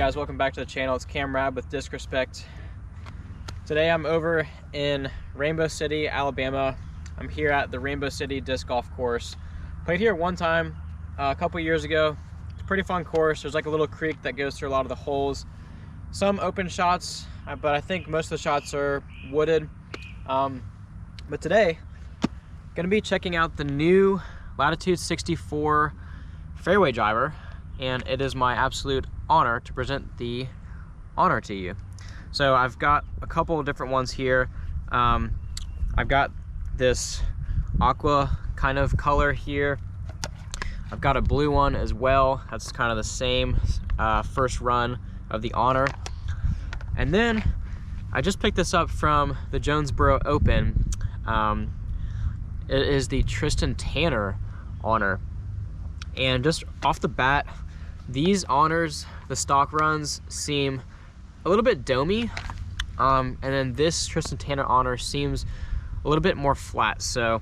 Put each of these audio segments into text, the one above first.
guys, welcome back to the channel. It's Cam Rab with Disrespect. Today I'm over in Rainbow City, Alabama. I'm here at the Rainbow City Disc Golf Course. Played here one time a couple years ago. It's a pretty fun course. There's like a little creek that goes through a lot of the holes. Some open shots, but I think most of the shots are wooded. But today, gonna be checking out the new Latitude 64 fairway driver, and it is my absolute honor to present the honor to you. So I've got a couple of different ones here. I've got this aqua kind of color here. I've got a blue one as well. That's kind of the same first run of the honor. And then I just picked this up from the Jonesboro Open. It is the Tristan Tanner honor. And just off the bat, these honors, the stock runs, seem a little bit domey. And then this Tristan Tanner honor seems a little bit more flat. So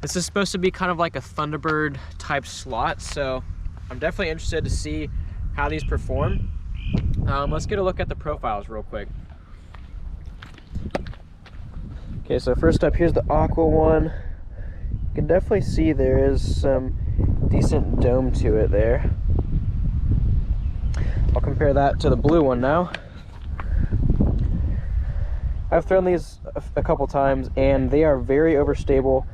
this is supposed to be kind of like a Thunderbird type slot. So I'm definitely interested to see how these perform. Let's get a look at the profiles real quick. Okay, so first up, here's the aqua one. You can definitely see there is some decent dome to it there. I'll compare that to the blue one now. I've thrown these a couple times and they are very overstable,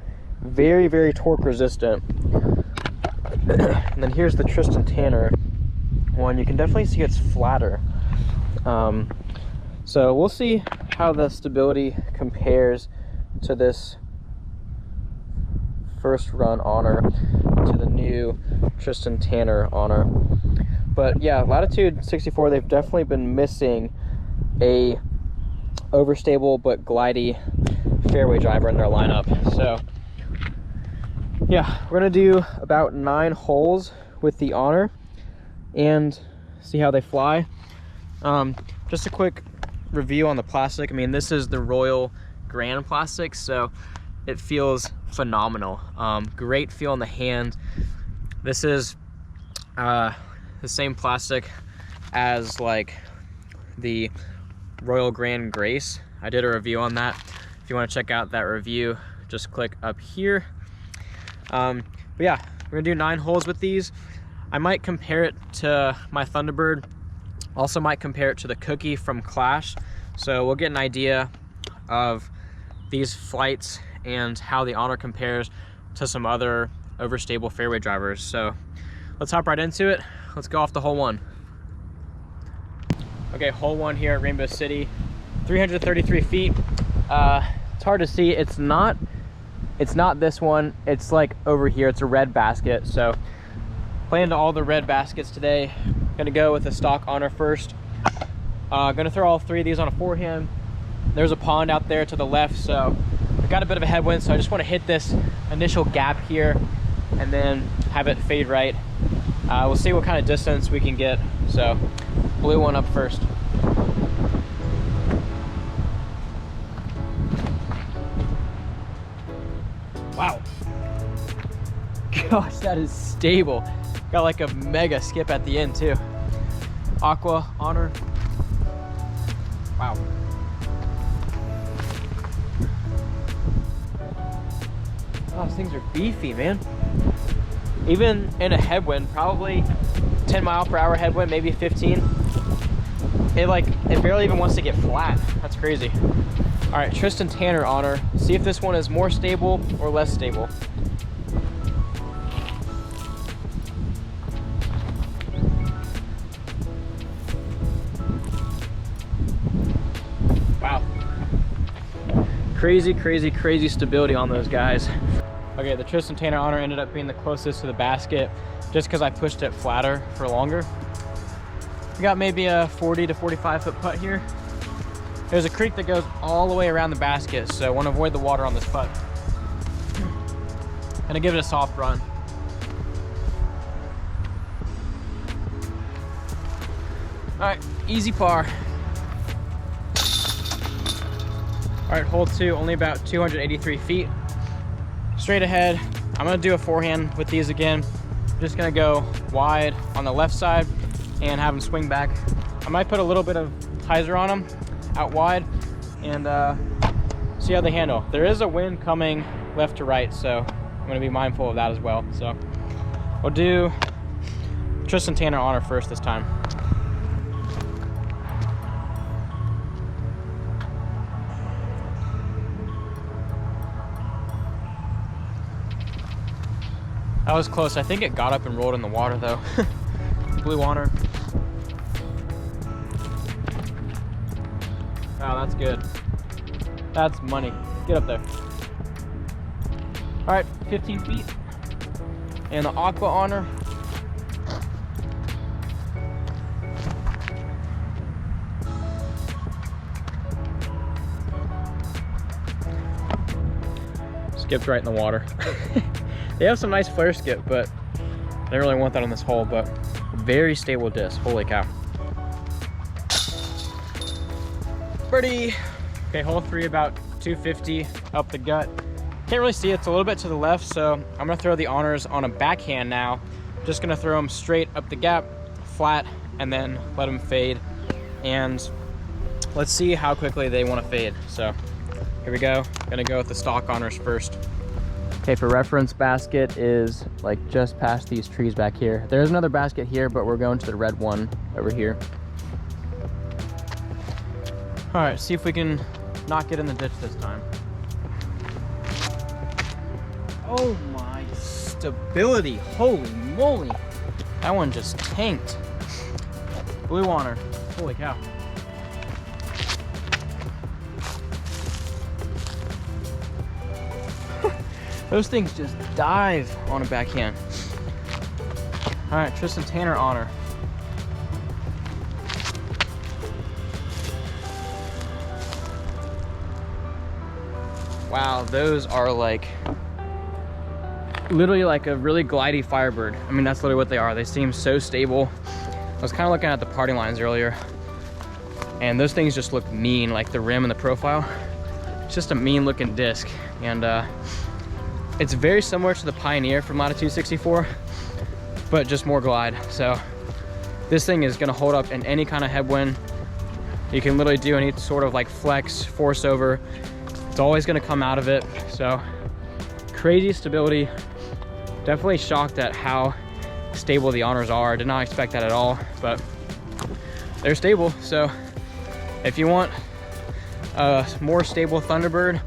very torque resistant. And then here's the Tristan Tanner one. You can definitely see it's flatter. So we'll see how the stability compares to this first run honor to the new Tristan Tanner honor. But yeah, Latitude 64, they've definitely been missing a overstable but glidey fairway driver in their lineup. So yeah, we're gonna do about 9 holes with the honor and see how they fly. Just a quick review on the plastic. I mean, this is the Royal Grand plastic, so it feels phenomenal. Great feel in the hand. This is the same plastic as like the Royal Grand Grace. I did a review on that. If you want to check out that review, just click up here. But yeah, we're gonna do 9 holes with these. I might compare it to my Thunderbird. Also might compare it to the Cookie from Clash. So we'll get an idea of these flights and how the honor compares to some other overstable fairway drivers. So let's hop right into it. Let's go off the hole one. Okay, hole one here at Rainbow City, 333 feet. It's hard to see. It's not this one. It's like over here. It's a red basket. So playing to all the red baskets today. Gonna go with the stock honor first. Gonna throw all 3 of these on a forehand. There's a pond out there to the left, so I've got a bit of a headwind, so I just want to hit this initial gap here and then have it fade right. We'll see what kind of distance we can get. So blue one up first. Wow. Gosh, that is stable. Got like a mega skip at the end too. Aqua honor. Wow. Oh, these things are beefy, man. Even in a headwind, probably 10 mile/hour headwind, maybe 15. It barely even wants to get flat. That's crazy. All right, Tristan Tanner honor. See if this one is more stable or less stable. Wow. Crazy stability on those guys. Okay, the Tristan Tanner honor ended up being the closest to the basket just because I pushed it flatter for longer. We got maybe a 40 to 45 foot putt here. There's a creek that goes all the way around the basket, so I want to avoid the water on this putt. Gonna give it a soft run. All right, easy par. All right, hole 2, only about 283 feet. Straight ahead, I'm gonna do a forehand with these again. Just gonna go wide on the left side and have them swing back I might put a little bit of hyzer on them out wide and see how they handle. There is a wind coming left to right, so I'm gonna be mindful of that as well. So we'll do Tristan Tanner Honor first this time. That was close. I think it got up and rolled in the water though. Blue Honor. Wow, that's good. That's money. Get up there. All right, 15 feet. And the Aqua Honor. Skipped right in the water. They have some nice flare skip, but I didn't really want that on this hole, but very stable disc, holy cow. Birdie. Okay, hole 3 about 250 up the gut. Can't really see, it's a little bit to the left, so I'm gonna throw the honors on a backhand now. Just gonna throw them straight up the gap, flat, and then let them fade. And let's see how quickly they wanna fade. So here we go, gonna go with the stock honors first. Okay, for reference, basket is like just past these trees back here. There's another basket here, but we're going to the red one over here. All right, see if we can not get in the ditch this time. Oh my stability, holy moly. That one just tanked. Blue Honor, holy cow. Those things just dive on a backhand. All right, Tristan Tanner Honor. Wow, those are like, literally like a really glidey Firebird. I mean, that's literally what they are. They seem so stable. I was kind of looking at the parting lines earlier, and those things just look mean, like the rim and the profile. It's just a mean looking disc. And it's very similar to the Pioneer from Latitude 64, but just more glide. So this thing is gonna hold up in any kind of headwind. You can literally do any sort of like flex, force over. It's always gonna come out of it. So crazy stability. Definitely shocked at how stable the honors are. Did not expect that at all, but they're stable. So if you want a more stable Thunderbird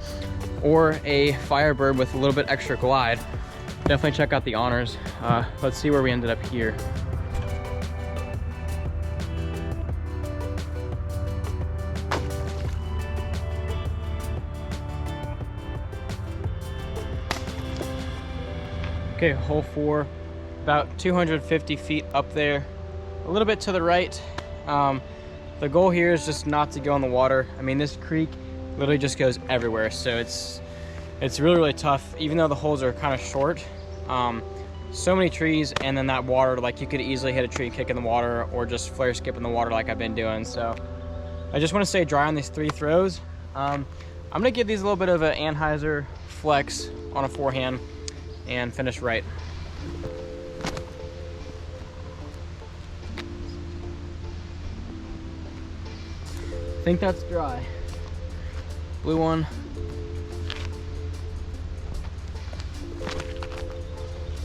or a Firebird with a little bit extra glide, definitely check out the honors. Let's see where we ended up here. Okay, hole 4, about 250 feet up there, a little bit to the right. The goal here is just not to go in the water. I mean, this creek literally just goes everywhere, so it's really, really tough, even though the holes are kind of short. So many trees, and then that water, like you could easily hit a tree, kick in the water, or just flare skip in the water like I've been doing. So I just want to stay dry on these 3 throws. I'm gonna give these a little bit of an Anheuser flex on a forehand and finish right. I think that's dry. Blue one.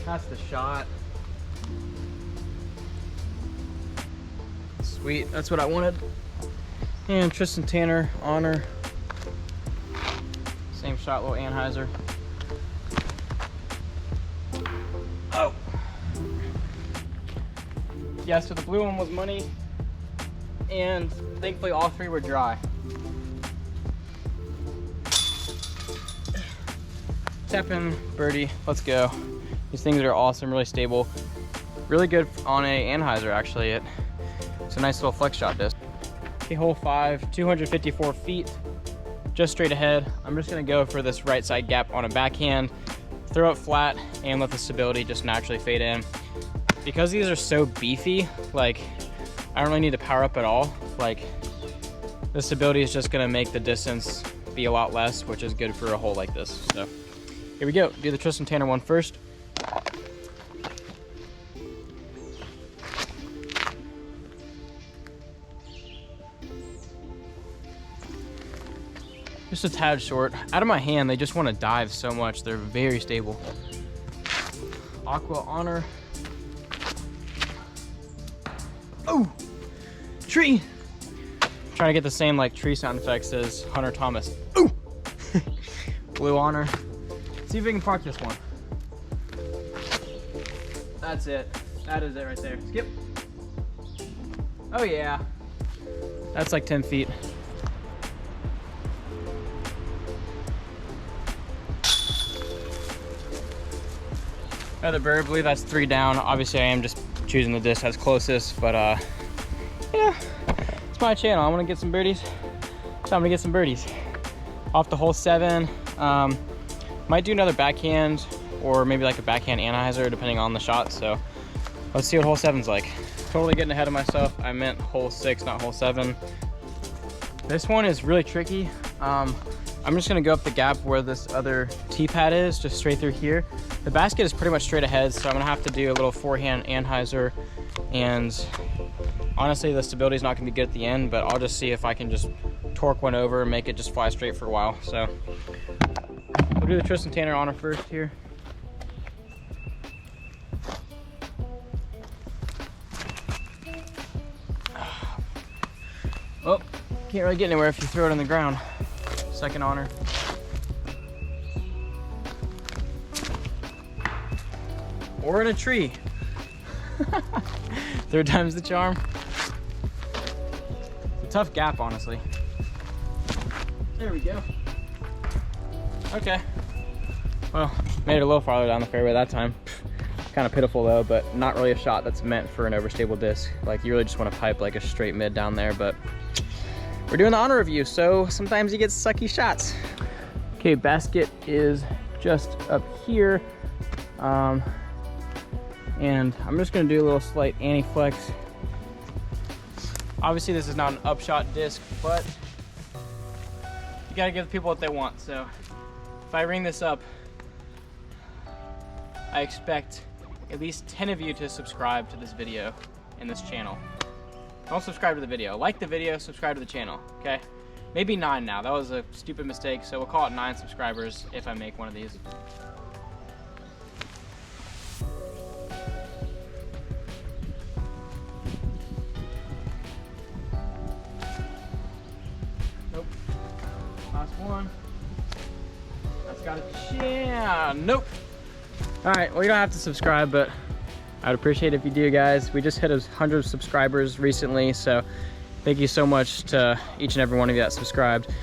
That's the shot. Sweet, that's what I wanted. And Tristan Tanner Honor. Same shot, little Anheuser. Oh! Yeah, so the blue one was money, and thankfully all 3 were dry. Tap in, birdie, let's go. These things are awesome, really stable. Really good on a Anheuser, actually. It's a nice little flex shot disc. Okay, hole 5, 254 feet, just straight ahead. I'm just gonna go for this right side gap on a backhand, throw it flat, and let the stability just naturally fade in. Because these are so beefy, like, I don't really need to power up at all. Like, the stability is just gonna make the distance be a lot less, which is good for a hole like this. So here we go, do the Tristan Tanner one first. just a tad short. Out of my hand, they just want to dive so much. They're very stable. Aqua Honor. Oh, tree. Trying to get the same like tree sound effects as Hunter Thomas. Ooh. Blue Honor. See if we can park this one. That's it. That is it right there. Skip. Oh yeah. That's like 10 feet. Thunderbird, I believe that's 3 down. Obviously I am just choosing the disc that's closest, but yeah, it's my channel. I want to get some birdies, so I'm gonna get some birdies. Off the hole 7, might do another backhand or maybe like a backhand anhyzer depending on the shot. So let's see what hole 7's like. Totally getting ahead of myself. I meant hole 6, not hole 7. This one is really tricky. I'm just gonna go up the gap where this other tee pad is, just straight through here. The basket is pretty much straight ahead, so I'm gonna have to do a little forehand anhyzer, and honestly the stability is not gonna be good at the end, but I'll just see if I can just torque one over and make it just fly straight for a while. So we'll do the Tristan Tanner Honor first here. Oh, can't really get anywhere if you throw it on the ground. Second Honor. Or in a tree. Third time's the charm. It's a tough gap, honestly. There we go. Okay. Well, made it a little farther down the fairway that time. Kind of pitiful though, but not really a shot that's meant for an overstable disc. Like you really just want to pipe like a straight mid down there, but we're doing the honor review, so sometimes you get sucky shots. Okay, basket is just up here. And I'm just gonna do a little slight anti-flex. Obviously this is not an upshot disc, but you gotta give the people what they want. So if I ring this up, I expect at least 10 of you to subscribe to this video and this channel. Don't subscribe to the video. Like the video, subscribe to the channel, okay? Maybe 9 now. That was a stupid mistake, so we'll call it 9 subscribers if I make one of these. Nope. Last one. That's got a jam. Nope. All right, well, you don't have to subscribe, but I'd appreciate it if you do, guys. We just hit 100 subscribers recently, so thank you so much to each and every one of you that subscribed.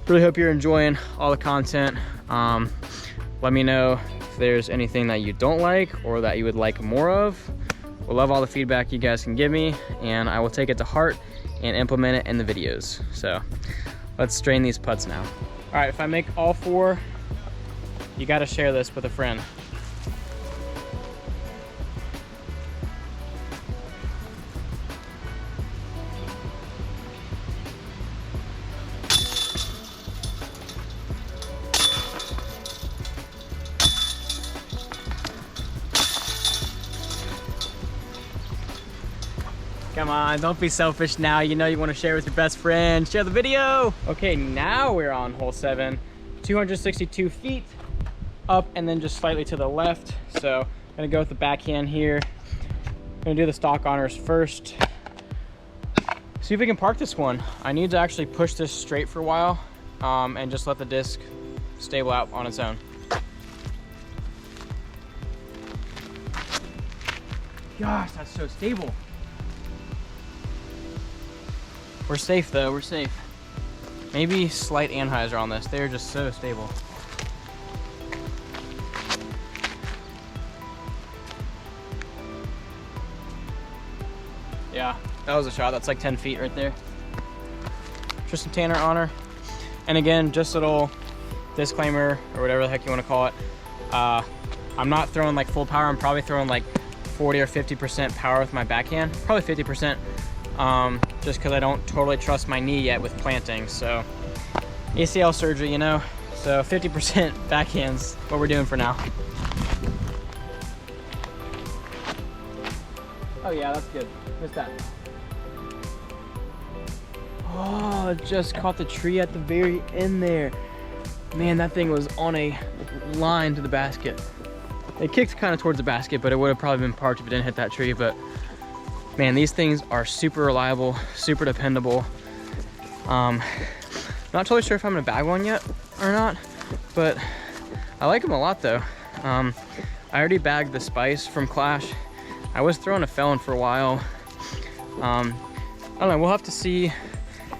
Really hope you're enjoying all the content. Let me know if there's anything that you don't like or that you would like more of. We'll love all the feedback you guys can give me, and I will take it to heart and implement it in the videos. So let's strain these putts now. All right, if I make all 4, you gotta share this with a friend. Come on, don't be selfish now. You know you want to share with your best friend. Share the video. Okay, now we're on hole 7. 262 feet up and then just slightly to the left. So I'm gonna go with the backhand here. I'm gonna do the stock honors first. See if we can park this one. I need to actually push this straight for a while and just let the disc stable out on its own. Gosh, that's so stable. We're safe though, we're safe. Maybe slight anhyzer on this. They're just so stable. Yeah, that was a shot. That's like 10 feet right there. Tristan Tanner Honor. And again, just a little disclaimer or whatever the heck you want to call it. I'm not throwing like full power. I'm probably throwing like 40 or 50% power with my backhand. Probably 50%. Just because I don't totally trust my knee yet with planting. So ACL surgery, you know. So 50% backhand's what we're doing for now. Oh yeah, that's good. Missed that. Oh, it just caught the tree at the very end there. Man, that thing was on a line to the basket. It kicked kind of towards the basket, but it would have probably been parked if it didn't hit that tree. But man, these things are super reliable, super dependable. Not totally sure if I'm gonna bag one yet or not, but I like them a lot though. I already bagged the Spice from Clash. I was throwing a Felon for a while. I don't know, we'll have to see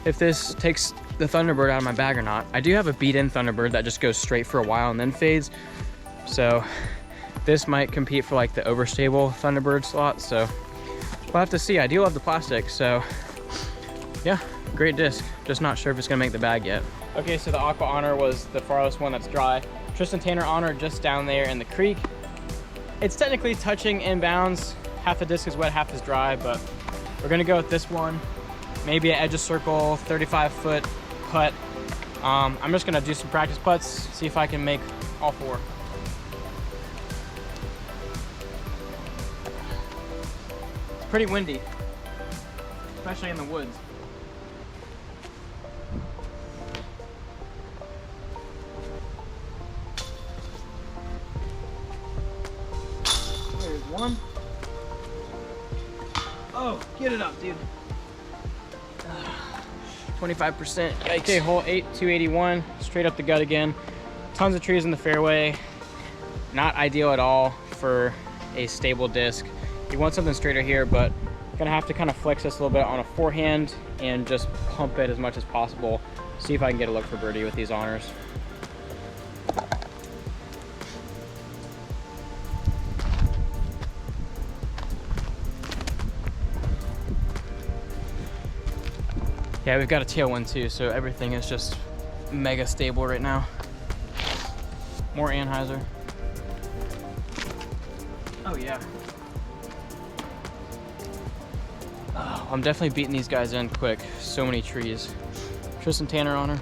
if this takes the Thunderbird out of my bag or not. I do have a beat-in Thunderbird that just goes straight for a while and then fades. So this might compete for like the overstable Thunderbird slot. So we'll have to see. I do love the plastic, so yeah, great disc. Just not sure if it's gonna make the bag yet. Okay, so the Aqua Honor was the farthest one that's dry. Tristan Tanner Honor just down there in the creek. It's technically touching inbounds. Half the disc is wet, half is dry, but we're gonna go with this one. Maybe an edge of circle, 35-foot putt. I'm just gonna do some practice putts, see if I can make all four. It's pretty windy, especially in the woods. There's one. Oh, get it up, dude. 25%. Okay, hole 8, 281, straight up the gut again. Tons of trees in the fairway. Not ideal at all for a stable disc. You want something straighter here, but gonna have to kind of flex this a little bit on a forehand and just pump it as much as possible. See if I can get a look for birdie with these honors. Yeah, we've got a tailwind too, so everything is just mega stable right now. More Anheuser. Oh yeah. Oh, I'm definitely beating these guys in quick. So many trees. Tristan Tanner Honor.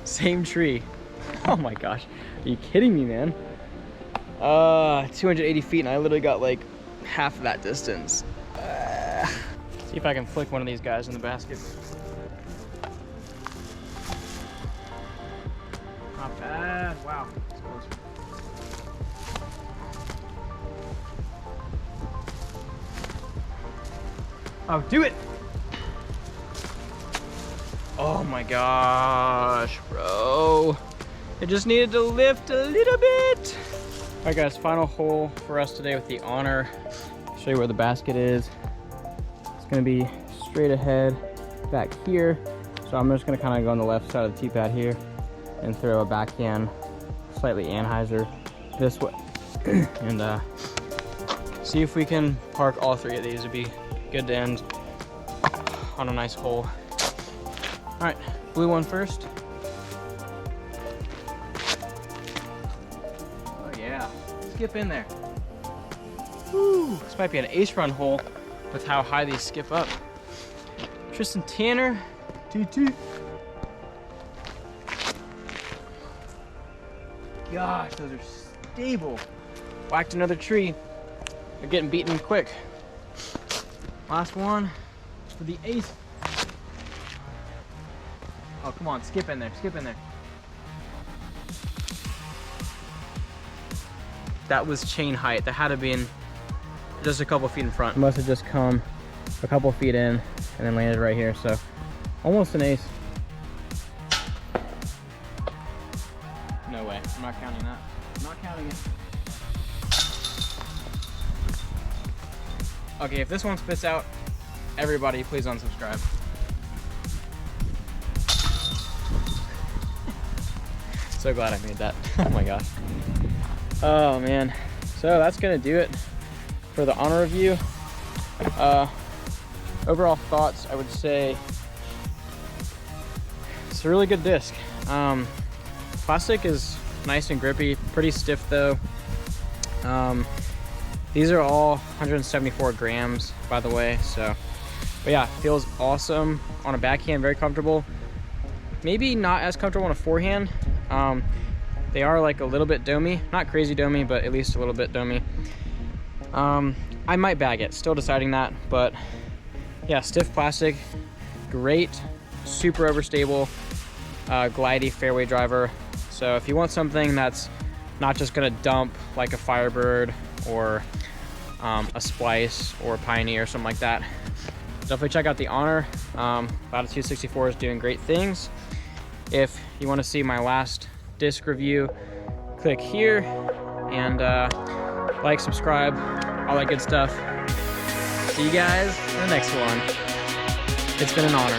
Same tree. Oh my gosh. Are you kidding me, man? 280 feet and I literally got like half of that distance. See if I can flick one of these guys in the basket. Not bad. Wow. That's close. Oh, do it! Oh my gosh, bro. It just needed to lift a little bit. All right guys, final hole for us today with the Honor. Show you where the basket is. It's gonna be straight ahead back here. So I'm just gonna kind of go on the left side of the tee pad here and throw a backhand, slightly Anheuser this way. And see if we can park all three of these. It'd be good to end on a nice hole. All right, blue one first. Skip in there. Woo. This might be an ace run hole with how high these skip up. Tristan Tanner, TT. Gosh, those are stable. Whacked another tree. They're getting beaten quick. Last one for the ace. Oh, come on, skip in there, skip in there. That was chain height. That had to be in just a couple feet in front. It must have just come a couple feet in and then landed right here. So almost an ace. No way. I'm not counting that. I'm not counting it. Okay, if this one spits out, everybody please unsubscribe. So glad I made that. Oh my gosh. Oh man, so that's gonna do it for the Honor review. Overall thoughts, I would say it's a really good disc. Plastic is nice and grippy, pretty stiff though. These are all 174 grams, by the way, so, but yeah, feels awesome on a backhand, very comfortable. Maybe not as comfortable on a forehand. They are like a little bit domey, not crazy domey, but at least a little bit domey. I might bag it, still deciding that, but yeah, stiff plastic, great, super overstable, glidey fairway driver. So if you want something that's not just gonna dump like a Firebird or a Splice or a Pioneer or something like that, definitely check out the Honor. Latitude 64 is doing great things. If you want to see my last disc review, click here and like, subscribe, all that good stuff. See you guys in the next one. It's been an honor.